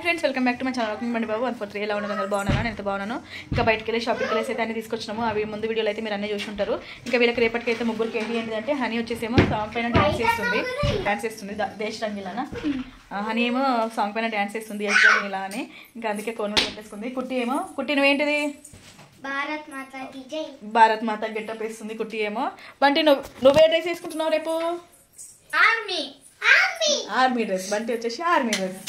Friends welcome back to my channel బండి బాబు 143 ఎలా ఉన్నాను అందరూ బాగున్నాను నేను ఎంత బాగున్నాను ఇంకా బయటికి వెళ్ళి షాపింగ్కి వెళ్ళేసి అయితే అన్ని తీసుకొచ్చినాము అవి ముందు వీడియోలో అయితే మీరు అన్నీ చూసి ఉంటారు ఇంకా వీళ్ళకి రేపటికి అయితే ముగ్గురికి ఏంటంటే హనీ వచ్చేసేమో సాంగ్ పైన డాన్స్ చేస్తుంది దేశ్ రంగిలానా హనీ ఏమో సాంగ్ పైన డాన్స్ చేస్తుంది దేశ్ రంగిలా అని ఇంకా అందుకే కోనూరు పెట్టేసుకుంది కుట్టి ఏమో కుట్టి నువ్వేంటిది భారత్ మాత గెటప్ వేస్తుంది కుట్టి ఏమో బంటి నువ్వే డ్రెస్ వేసుకుంటున్నావు రేపు ఆర్మీ డ్రెస్ బంటి వచ్చేసి ఆర్మీ డ్రెస్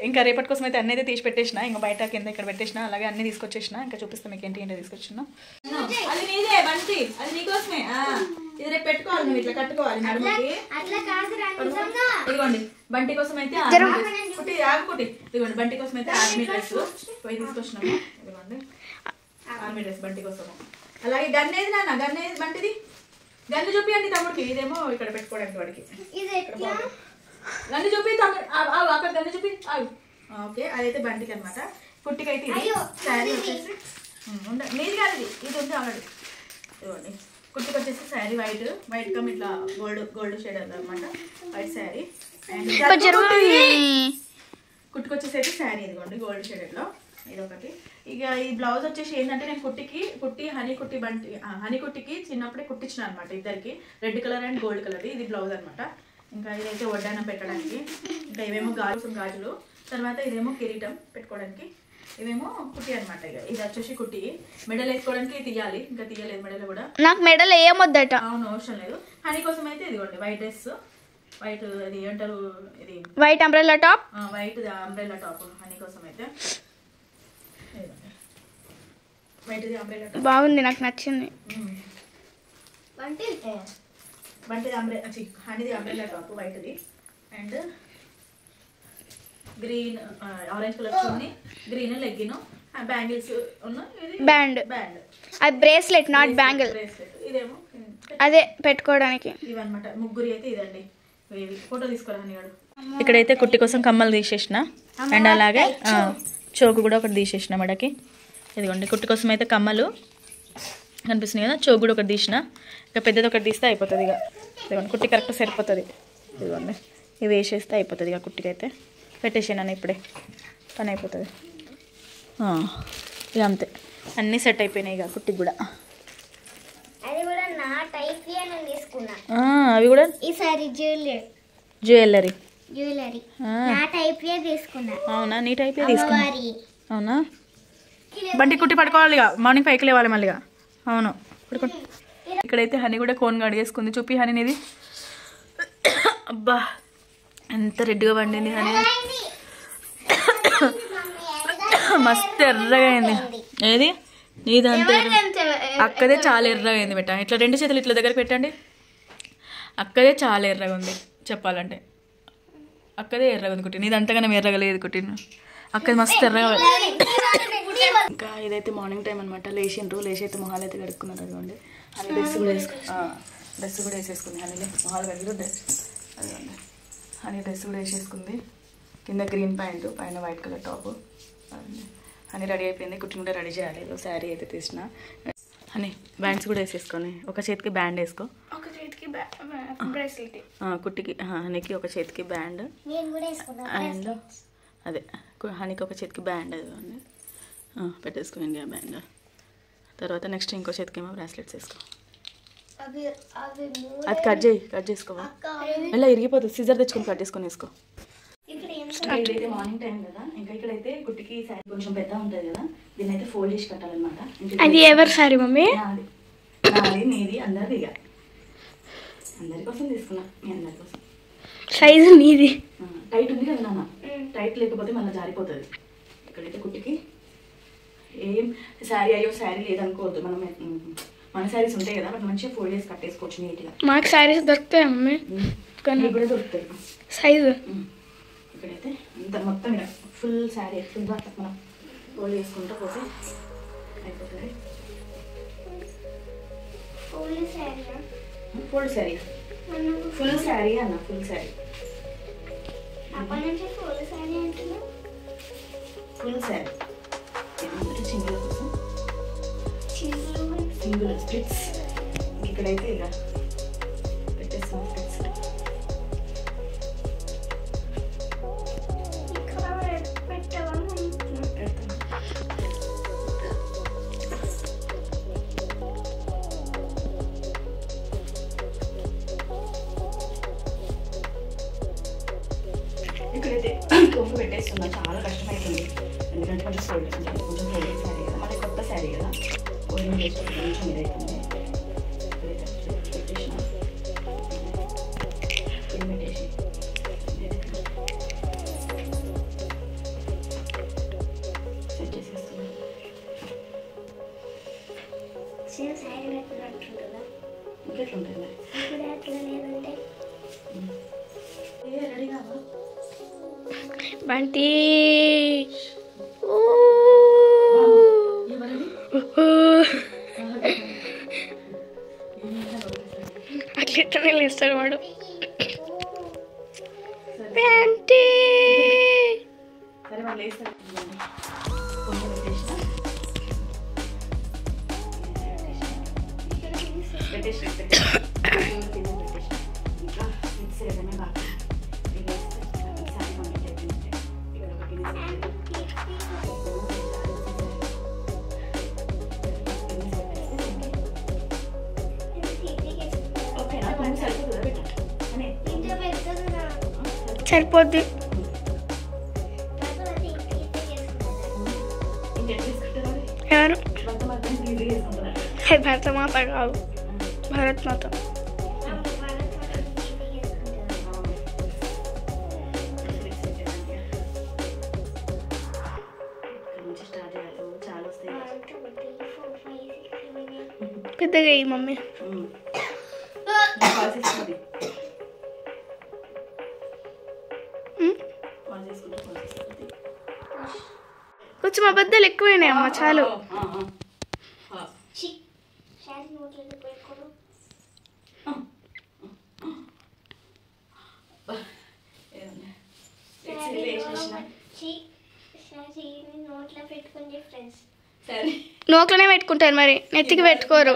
ఇంకా రేపటి కోసం అయితే అన్నీ అయితే తీసి పెట్టేసిన ఇంకా బయట కింద ఇక్కడ పెట్టేసిన అలాగే అన్ని తీసుకొచ్చేసిన ఇంకా చూపిస్తాను మీకు ఏంటి తీసుకొచ్చిన అది నీదే బంటి అది నీకోసమే ఇది రేపు పెట్టుకోవాలి నువ్వు ఇట్లా కట్టుకోవాలి నడుముకి ఇదిగోండి బంటి కోసం అయితే కుట్టి ఆగుకుట్టి ఇదిగోండి బంటి కోసం అయితే ఆర్మీ డ్రెస్ పోయి తీసుకొచ్చినాము ఇదిగోండి ఆర్మీ డ్రెస్ బంటి కోసము అలాగే గన్ ఏది నాన్న గన్ ఏది బంటిది గన్ను చూపియండి తమ్ముడికి ఇదేమో ఇక్కడ పెట్టుకోవడానికి వాడికి గన్ను చూపి అక్కడ గన్ను చూపి ఓకే అదైతే బంటికి అనమాట కుట్టికి అయితే ఇది శారీ వచ్చేసి నీది కాదు ఇది ఉంది ఆల్రెడీ ఇవ్వండి కుట్టికి వచ్చేసి శారీ వైట్ కమ్ ఇట్లా గోల్డ్ షేడ్ అనమాట వైట్ శారీ అండ్ కుట్టికి వచ్చేసి అయితే శారీ ఇదిగోండి గోల్డ్ షేడ్లో ఇదొకటి ఇక ఈ బ్లౌజ్ వచ్చేసి ఏంటంటే నేను కుట్టి హనీ కుట్టికి చిన్నప్పుడే కుట్టించిన అనమాట ఇద్దరికి red colour and gold colour ఇది బ్లౌజ్ అనమాట ఇంకా ఇదైతే వడ్డానం పెట్టడానికి ఇంకా ఇవేమో గాజులు తర్వాత ఇదేమో కిరీటం పెట్టుకోవడానికి ఇవేమో కుట్టి అనమాట ఇక ఇది వచ్చేసి కుట్టి మెడల్ వేసుకోవడానికి తీయాలి ఇంకా తీయలేదు మెడల్ కూడా నాకు మెడల్ ఏమొద్దట అవును అవసరం లేదు హనీ కోసం అయితే ఇదిగోండి వైట్ డ్రెస్ వైట్ ఇది ఏమంటారు ఇది white umbrella top white umbrella top honey కోసం అయితే బాగుంది నాకు నచ్చింది హనీది అంబ్రెల్లా టాప్ వైట్ది అండ్ గ్రీన్ ఆరెంజ్ కలర్ చున్నీ గ్రీన్ లెగ్గిన్ బ్యాంగిల్స్ బ్యాండ్ అది బ్రేస్లెట్ నాట్ బ్యాంగిల్ ఇదేమో అదే పెట్టుకోవడానికి ఇవన్నమాట ముగ్గురు అయితే ఇదండి ఫోటో తీసుకోరా హనీగాడు ఇక్కడైతే కుట్టి కోసం కమ్మలు తీసేసిన అండ్ అలాగే చోకు కూడా ఒకటి తీసేసిన మెడకి ఇదిగోండి కుట్టి కోసం అయితే కమ్మలు కనిపిస్తున్నాయి కదా చోకు కూడా ఒకటి తీసిన ఇక పెద్దది ఒకటి తీస్తే అయిపోతుంది ఇక ఇదిగోండి కుట్టి కరెక్ట్ సరిపోతుంది ఇదిగోండి ఇవి వేసేస్తే అయిపోతుంది ఇక కుట్టికి అయితే పెట్టేసాను ఇప్పుడే పని అయిపోతుంది ఇక అంతే అన్నీ సెట్ అయిపోయినాయి ఇక కుట్టికి కూడా అవి కూడా జ్యువెలరీ అవునా నీ టైపే తీసుకున్నా అవునా బంటి కుట్టి పడుకోవాలి ఇక మార్నింగ్ 5కి లేవాలి మళ్ళీ అవును ఇక్కడైతే హనీ కూడా కోన్ అడిగేసుకుంది చూపి హనీ ఇది అబ్బా ఎంత రెడ్గా పండింది హనీ మస్తు ఎర్రగా అయింది ఏది నీదంతా అక్కదే చాలా ఎర్రగా అయింది బెట్ట ఇట్లా రెండు చేతులు ఇట్లా దగ్గర పెట్టండి అక్కదే చాలా ఎర్రగా ఉంది చెప్పాలంటే అక్కదే ఎర్రగా ఉంది కుట్టి నీదంతగానే ఎర్రగా లేదు కుట్టి అక్కది మస్తు ఎర్రగా ఇంకా ఇదైతే మార్నింగ్ టైం అనమాట లేచి అయితే మొహాలు అయితే కడుక్కున్నారు అదిగోండి హనీ డ్రెస్ కూడా వేసేసుకుంది హనీ మొహాలు కడిగి అదిగోండి హనీ డ్రెస్ కూడా వేసేసుకుంది కింద గ్రీన్ ప్యాంటు పైన white colour top honey ready అయిపోయింది కుట్టిని కూడా రెడీ చేయాలి శారీ అయితే తీసిన హనీ బ్యాండ్స్ కూడా వేసేసుకొని ఒక చేతికి బ్యాండ్ వేసుకో ఒక చేతికి బ్రేస్లెట్ కుట్టికి హనీకి ఒక చేతికి బ్యాండ్ అండ్ అదే హనీకి ఒక చేతికి బ్యాండ్ అదిగోండి పెట్టేసుకోండి ఆ బ్యాండ్ తర్వాత నెక్స్ట్ ఇంకో చేతికి ఏమో బ్రాస్లెట్స్ వేసుకో అది కట్ చేసుకోవా ఇలా ఇరిగిపోతుంది సిజర్ తెచ్చుకొని కట్ చేసుకొని వేసుకో ఇదైతే మార్నింగ్ టైం కదా ఇంకా ఇక్కడైతే కుట్టికి శారీ కొంచెం పెద్ద ఉంటుంది కదా దీన్ని అయితే ఫోల్డ్ చేసి కట్టాలన్నమాట అది ఎవరి శారీ మమ్మీ నాది నీది అందరిది ఇక అందరి కోసం తీసుకున్నా మీ అందరి కోసం సైజు నీది టైట్ ఉంది కదా నాన్న టైట్ లేకపోతే మళ్ళీ జారిపోతుంది ఇక్కడైతే కుట్టికి ఏం శారీ లేదనుకోవద్దు మనం మన శారీస్ ఉంటాయి కదా బట్ మంచిగా ఫోల్డ్ చేసి కట్టేసుకోవచ్చు నీట్గా మాకు శారీస్ దొరుకుతాయి మమ్మీ కూడా దొరుకుతాయి సైజు ఇక్కడైతే ఇంత మొత్తం ఇలా ఫుల్ శారీ ఎట్లుందో అట్లా మనం ఫోల్డ్ చేసుకుంటూ పోతే అయిపోతుంది ఫుల్ శారీ అన్న ఫుల్ శారీ సింగిల్ కోసం సింగిల్ స్ప్లిట్స్ ఇక్కడైతే ఇలా పెట్టేస్తాం స్ప్లిట్స్ చేస్తున్నా, చాలా కష్టమవుతుంది. ఎందుకంటే కొంచెం ఫోల్డ్ అంటే కొంచెం ఫోల్డింగ్ శారీ కదా, మళ్ళీ కొత్త శారీ కదా, ఫోల్డింగ్ చేస్తే కొంచెం ఇదవుతుంది. పెట్టేసిన పెట్టేసి సెట్ చేసేస్తున్నాను. ఇంకెట్లుంటుంది మరి రెడీ కావా బంటి? అట్లనే లేస్తాడు వాడు. బంటి సరే వాళ్ళు వేస్తారు. పెట్టేసి ఇంకా మిక్స్ చేయడమే బాగా సరిపోద్ది. ఎవరు? భరత మాత కాదు, భరత్ మాత. పెద్దగా అయ్యి మమ్మీ. కొంచెం అబద్ధాలు ఎక్కువైనాయి అమ్మ, చాలు. నోట్లోనే పెట్టుకుంటారు, మరి నెత్తికి పెట్టుకోరు.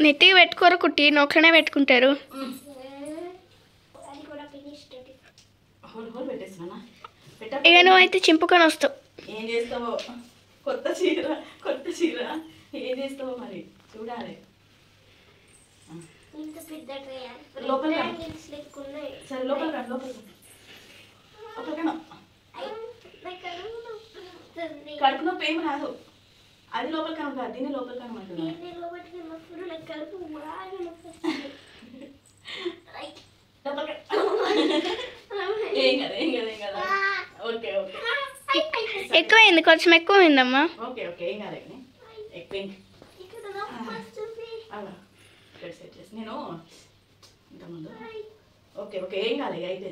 నెత్తికి పెట్టుకోరు కుట్టి, నోట్లోనే పెట్టుకుంటారు. ఇక నువ్వైతే చింపుకొని వస్తావు. ఏం చేస్తావో, కొత్త చీర ఏం చేస్తావో మరి చూడాలి. లోపల సరే లోపల కడుపు నొప్పి ఏమి రాదు, అది లోపల కనుక దీన్ని లోపల కనమంటున్నా. ఏం కదా ఓకే ఓకే ఎక్కువైంది, కొంచెం ఎక్కువైందమ్మా. ఓకే ఓకే ఏం కాదు ఎక్కువ సెట్ చేసి నేను ఇంతకుముందు. ఓకే ఓకే ఏం కాదు అయితే.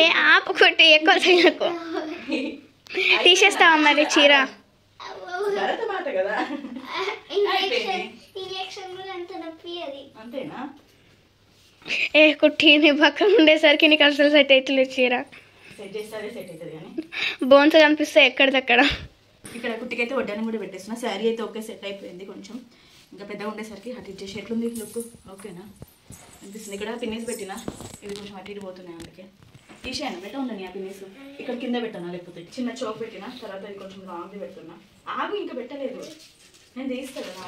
ఏ ఆపుకుంటే ఎక్కువ తీసేస్తావా మరి చీర? భరతమాత కదా, అంతేనా? ఏ కుట్టి నీ పక్కన ఉండేసరికి నీకు అసలు సెట్ అవుతుంది చీర. సెట్ చేస్తే సెట్ అవుతుంది కానీ బోన్స్ కనిపిస్తే ఎక్కడిదక్కడ. ఇక్కడ కుట్టికైతే వడ్డాన్ని కూడా పెట్టేస్తున్నా. శారీ అయితే ఓకే సెట్ అయిపోయింది. కొంచెం ఇంకా పెద్దగా ఉండేసరికి అటు ఇటు చేసి ఎట్లుంది లుక్ ఓకేనా అనిపిస్తుంది. ఇక్కడ పిన్నీస్ పెట్టినా ఇది కొంచెం అటు ఇటు పోతున్నాయి, అందుకే తీసేయను. బెట్ట ఉండని ఆ పిన్నీస్ ఇక్కడ కింద పెట్టాను, లేకపోతే చిన్న చౌక్ పెట్టినా. తర్వాత ఇది కొంచెం లాంగ్ది పెడుతున్నా. ఆగు ఇంకా పెట్టలేదు, నేను తీస్తాను కదా.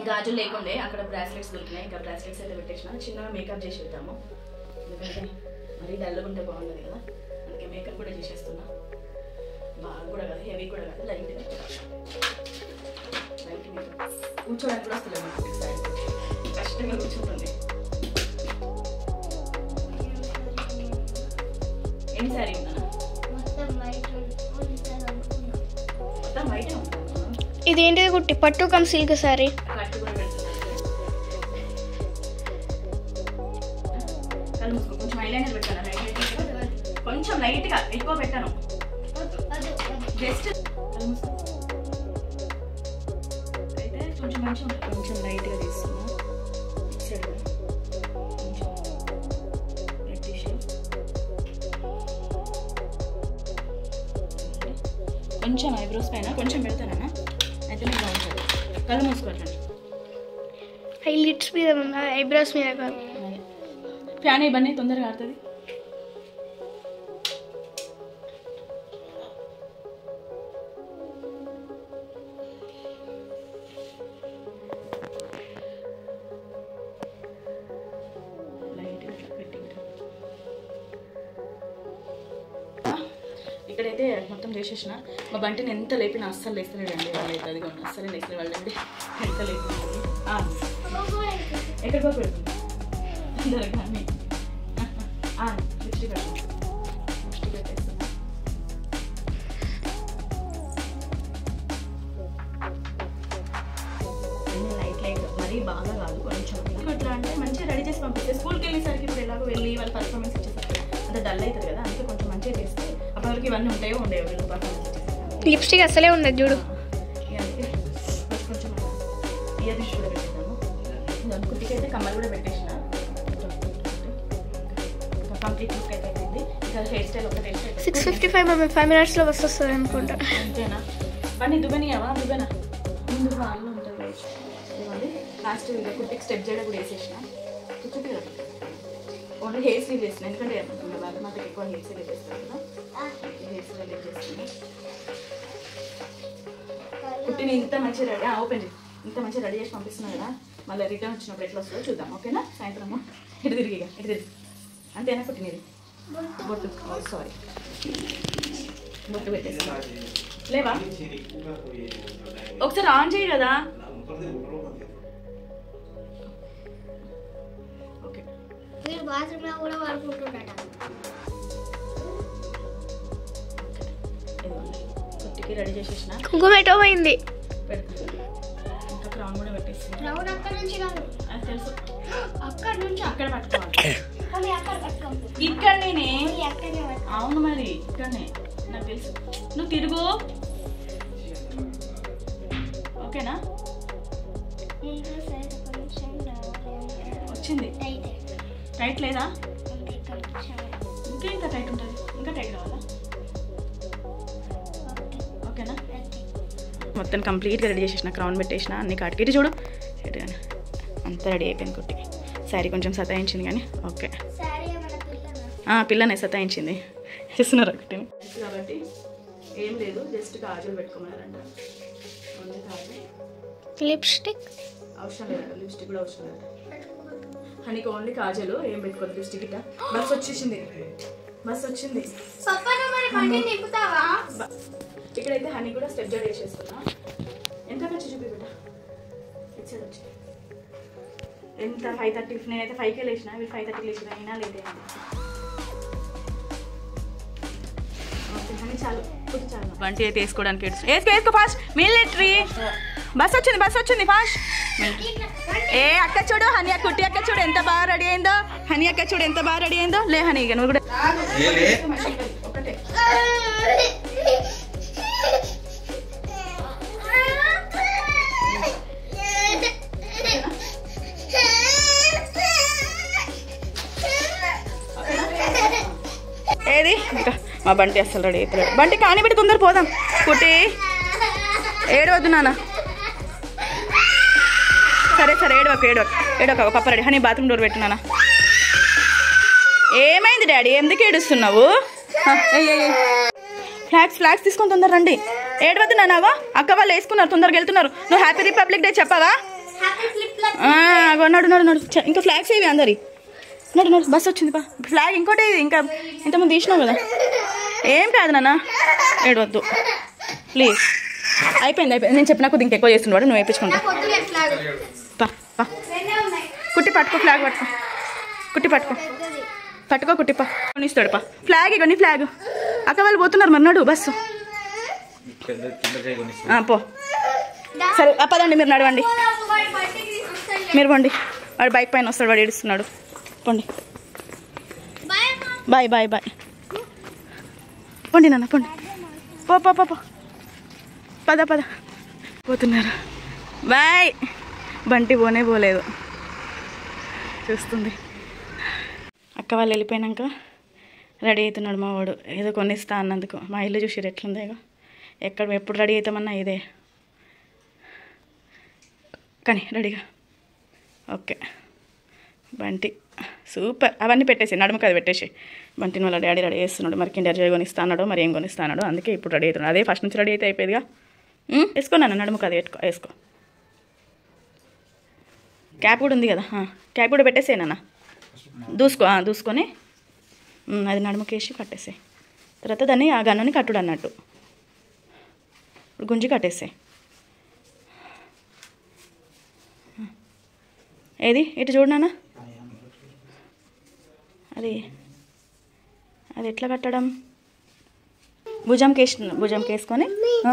గాజులు లేకుండే అక్కడ బ్రాస్లెట్స్ దొరికినాయి. ఇంకా బ్రాస్లెట్స్ అయితే పెట్టేసిన. చిన్నగా మేకప్ చేసి పెడతాము, ఎందుకంటే మరీ డల్గా ఉంటే బాగుంటుంది కదా, అందుకే మేకప్ కూడా చేసేస్తున్నా. బాగా కూడా కాదు, హెవీ కూడా కాదు, లైట్ మేకప్. కూర్చోడానికి కూడా వస్తుంది, కష్టంగా కూర్చుంటుంది. ఎన్ని సారీ ఉన్నా మొత్తం వైటే ఉంటాను. ఇదేంటిది కుట్టి? పట్టు కమ్ సిల్క్ సారీ. కట్టు కూడా పెడుతున్నాను. కళ్ళు మూసుకో. కొంచెం ఐలైనర్ పెట్టాను, కొంచెం లైట్గా, ఎక్కువ పెట్టాను. జస్ట్ కళ్ళు మూసుకో. అయితే కొంచెం మంచిగా ఉంటుంది, కొంచెం లైట్గా తీస్తున్నా. సరే కొంచెం పెట్టేసి కొంచెం ఐబ్రోస్ పైన కొంచెం పెడతానన్నా, అయితే మీకు బాగుంటుంది. కళ్ళు మూసుకోవట్లేదు. హైలైట్స్ మీద ఉందా, ఐబ్రోస్ మీద కాదు. ఫ్యాన్ ఇవన్నీ తొందరగా ఆడుతుంది. ఇక్కడైతే మొత్తం చేసేసిన. మా బంటిని ఎంత లేపినా అస్సలు లేస్తలేడండి వాళ్ళైతే. అది కూడా అస్సలే లేస్తలే వాళ్ళండి. ఎంత లేపినండి ఎక్కడికో పెడుతుంది కానీ లిప్స్టిక్ పెట్టండి. లిప్స్టిక్ పెట్టేస్తుంది. లైట్ మరీ బాగా కాదు, కొంచెం ఎట్లా అంటే మంచిగా రెడీ చేసి పంపిస్తే స్కూల్కి వెళ్ళేసరికి ఇప్పుడు ఎలాగో వెళ్ళి వాళ్ళ పర్ఫార్మెన్స్ ఇచ్చేసరికి అంత డల్ అవుతుంది కదా, అందుకే కొంచెం మంచిగా చేస్తే అప్పటివరకు ఇవన్నీ ఉంటాయో ఉండేవి వీళ్ళు పర్ఫార్మెన్స్ ఇచ్చేసరికి. లిప్స్టిక్ అసలే ఉండదు చూడు. కొంచెం ఇయర్ రింగ్స్ కూడా పెట్టేద్దాము. కుట్టికి అయితే కమ్మలు కూడా పెట్టేసిన. కంప్లీట్ లుక్ అయితే అయిపోయింది. ఇంకా హెయిర్ స్టైల్ ఒక హెయిర్ స్టైల్ 6:55 మమ్మీ 5 minutes వస్తుంది అనుకుంటా. అంతేనా? పని దుబనియావా? దుబనా ముందు వాళ్ళు ఉంటుంది. లాస్ట్ కుట్టికి స్టెప్ చేయడం కూడా వేసేసిన. కూర్చుంటే ఓన్లీ హెయిర్ స్టైల్ వేసిన, ఎందుకంటే వాళ్ళ మాకు ఎక్కువ హెయిర్ స్టైల్ వేసేస్తాను కదా. హెయిర్ స్టైల్ వేసేస్తాను. కుట్టిని ఇంత మంచిగా రెడీ ఓపెన్ చేసి ఇంత మంచిగా రెడీ చేసి పంపిస్తున్నాను కదా, మళ్ళీ రిటర్న్ వచ్చినప్పుడు ఎట్లా వస్తుందో చూద్దాం. ఓకేనా? సాయంత్రము ఇటు తిరిగి ఇటు తిరిగి అంతేనా? కుట్టినది బొట్టు సారీ బొట్టు పెట్టేస్తా. లేవా? ఒకసారి ఆన్ చేయి కదా. ఓకే కుట్టికి రెడీ చేసేసిన. కుంకుమ ఎటో పోయింది. ఇంకా క్రౌన్ కూడా పెట్టేసి అది తెలుసు. అక్కడ పట్టుకోవాలి. ఇక్కడనే. అవును మరి ఇక్కడనే నాకు తెలుసు. నువ్వు తిరుగు. ఓకేనా? వచ్చింది. టైట్ లేదా? ఇంకా ఇంకా టైట్ ఉంటుంది. ఇంకా టైట్ కావాలా? ఓకేనా? మొత్తం కంప్లీట్గా రెడీ చేసేసిన. క్రౌన్ పెట్టేసిన. అన్ని కాటికి ఇటు చూడు. అంతా రెడీ అయిపోయింది. కుట్టికి శారీ కొంచెం సతాయించింది కానీ ఓకే. పిల్లనే సతాయించింది. చేస్తున్నారు కుట్టిని కాబట్టి ఏం లేదు, జస్ట్ గాజులు పెట్టుకోమన్నారంట. లిప్స్టిక్ అవసరం లేదు, లిప్స్టిక్ కూడా అవసరం లేదు. హనీకి ఓన్లీ కాజలు, ఏం పెట్టుకోదు లిప్స్టిక్. ఇట్లా బస్ వచ్చేసింది. బస్ వచ్చింది. ఇక్కడైతే హనీ కూడా స్టెప్ జడ్ వేసేస్తున్నా. ఎంత ఖర్చు చూపి బిడ్డ. ఇటు సైడ్ వచ్చి ఎంత 5:30. నేనైతే 5కే లేచిన, వీళ్ళు 5:30 లేచిన. అయినా లేట్ అయింది. హనీ చాలు, చాలు. బంటి అయితే వేసుకోవడానికి వేసుకో ఫాస్ట్. మిలిటరీ బస్ వచ్చింది, బస్ వచ్చింది ఫాస్ట్. ఏ అక్క చూడు, హనీ అక్క కుట్టి అక్క చూడు ఎంత బాగా రెడీ అయిందో. హనీ అక్క చూడు ఎంత బాగా రెడీ అయిందో. లే హనీ ఇక నువ్వు కూడా ఒకటే. ఏది ఇంకా మా బంటి అసలు రెడీ అవుతున్నాడు. బంటి కానీ పెట్టి తొందర పోదాం. కుట్టి ఏడవద్దు నాన్న. సరే సరే ఏడవక పప్ప రెడీ. హనీ బాత్రూమ్ డోర్ పెట్టు నాన్న. ఏమైంది డాడీ, ఎందుకు ఏడుస్తున్నావు? ఫ్లాగ్స్ తీసుకొని తొందర రండి. ఏడవద్దు నాన్నవా. అక్క వాళ్ళు వేసుకున్నారు, తొందరగా వెళ్తున్నారు. నువ్వు హ్యాపీ రిపబ్లిక్ డే చెప్పవా? నడు. ఇంకా ఫ్లాగ్స్ ఏవి అందరి. నడు బస్ వచ్చింది పా. ఫ్లాగ్ ఇంకోటి ఇంకా ఇంతకుముందు తీసినావు కదా. ఏం కాదు నాన్న, ఏడవద్దు ప్లీజ్. అయిపోయింది. నేను చెప్పినా కొద్దిగా ఇంకెక్కువ చేస్తున్నాడు. నువ్వు వేయించుకుంటా. పా కుట్టి పట్టుకో. ఫ్లాగ్ పట్టుకో కుట్టి పా. కొనిస్తాడు పా ఫ్లాగ్. ఇక నీ ఫ్లాగ్. అక్క వాళ్ళు పోతున్నారు మరి. నడు బస్సు పో. సరే పదండి, మీరు నడవండి. మీరు పండి. వాడు బైక్ పైన వస్తాడు, వాడు ఏడుస్తున్నాడు. పండి. బాయ్ పండి నాన్న పండి. పో పద పోతున్నారు. బాయ్. బంటి పోలేదు, చూస్తుంది. అక్క వాళ్ళు వెళ్ళిపోయాక రెడీ అవుతున్నాడు మా వాడు. ఏదో కొనిస్తా అన్నందుకు. మా ఇల్లు చూసిరు ఎట్లుందో. ఇక ఎప్పుడు రెడీ అవుతామన్నా ఇదే. కానీ రెడీగా ఓకే. బంటి సూపర్. అవన్నీ పెట్టేసి నడుము కదా పెట్టేసి. బంటిని వాళ్ళ డాడీ రెడీ చేస్తున్నాడు. మరి కిండర్ జాయ్ కొనిస్తా అన్నాడు, మరి ఏం కొనిస్తా అన్నాడు. అందుకే ఇప్పుడు రెడీ అవుతున్నాడు. అదే ఫస్ట్ నుంచి రెడీ అయితే అయిపోయేదిగా. వేసుకో నాన్న, నడుము కదా వేసుకో. క్యాప్ కూడా ఉంది కదా, క్యాప్ కూడా పెట్టేసే నాన్న. దూసుకొని అది నడుముకేసి కట్టేసే. తర్వాత దాన్ని ఆ గన్నుని కట్టుడు అన్నట్టు. ఇప్పుడు గుంజి కట్టేస్తాయి. ఏది ఇటు చూడనా, అది అది ఎట్లా కట్టడం? భుజంకి వేసుకొని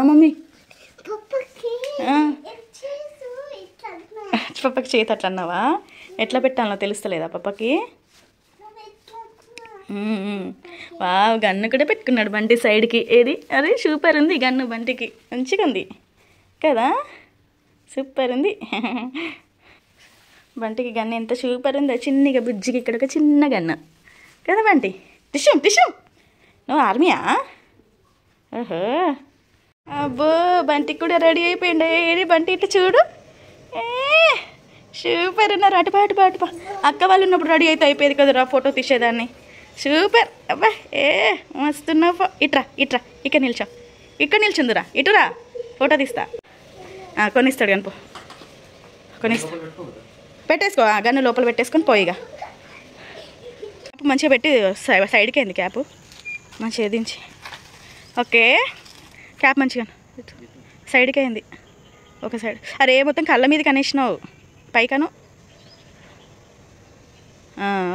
మమ్మీ పప్పకి చేతి అట్లా అన్నావా? ఎట్లా పెట్టాలో తెలుస్తలేదా పప్పకి? గన్ను కూడా పెట్టుకున్నాడు బంటి సైడ్కి. ఏది అది సూపర్ ఉంది గన్ను, బంటికి మంచిగా ఉంది కదా, సూపర్ ఉంది. బంటికి గన్ను ఎంత సూపర్ ఉందో, చిన్నగా బుజ్జికి ఇక్కడ ఒక చిన్న గన్ను కదా బంటి. టిష్యూ నువ్వు ఆర్మీయా? ఓహో, అబ్బో బంటికి కూడా రెడీ అయిపోయింది. ఏది బంటి ఇట్లా చూడు, సూపర్ ఉన్నారు. అటుపా అక్క వాళ్ళు ఉన్నప్పుడు రెడీ అయితే అయిపోయేది కదరా ఫోటో తీసేదాన్ని. సూపర్, అబ్బా మస్తున్నావు. ఇట్రా ఇక్కడ నిల్చుందిరా, ఇటురా ఫోటో తీస్తా. కొనిస్తాడు కనుపో, కొనిస్తా. పెట్టేసుకో, గన్ను లోపల పెట్టేసుకొని పోయిగా. క్యాప్ మంచిగా పెట్టి సైడ్కి అయింది క్యాప్ మంచిగా దించి. ఓకే, క్యాప్ మంచిగా సైడ్కి అయింది ఒక సైడ్. అరే మొత్తం కళ్ళ మీద కనేసినావు పైకను.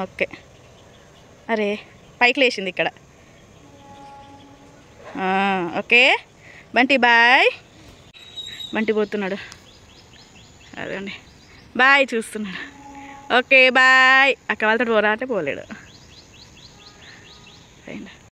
ఓకే, అరే పైకి లేచింది ఇక్కడ. Okay Bunty bye. బంటి పోతున్నాడు అదండి, బాయ్ చూస్తున్నాడు. Okay bye. అక్క వాళ్ళతో పోరా అంటే పోలేడు.